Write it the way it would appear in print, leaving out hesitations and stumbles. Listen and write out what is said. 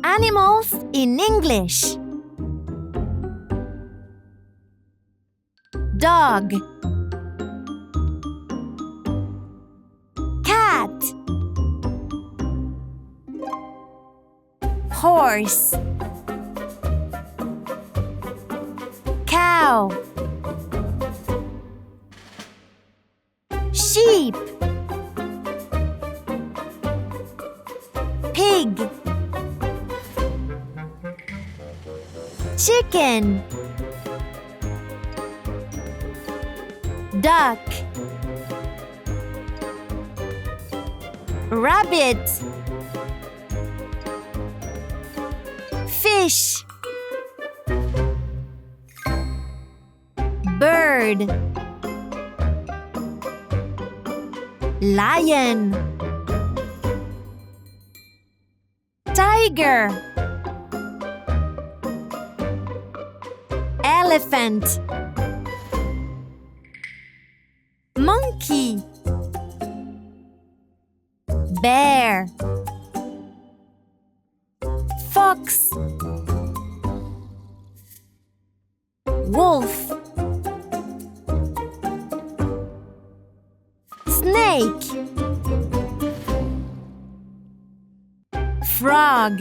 Animals in English. Dog, cat, horse, cow, sheep, pig, chicken, duck, rabbit, fish, bird, lion, tiger, elephant, monkey, bear, fox, wolf, snake, frog.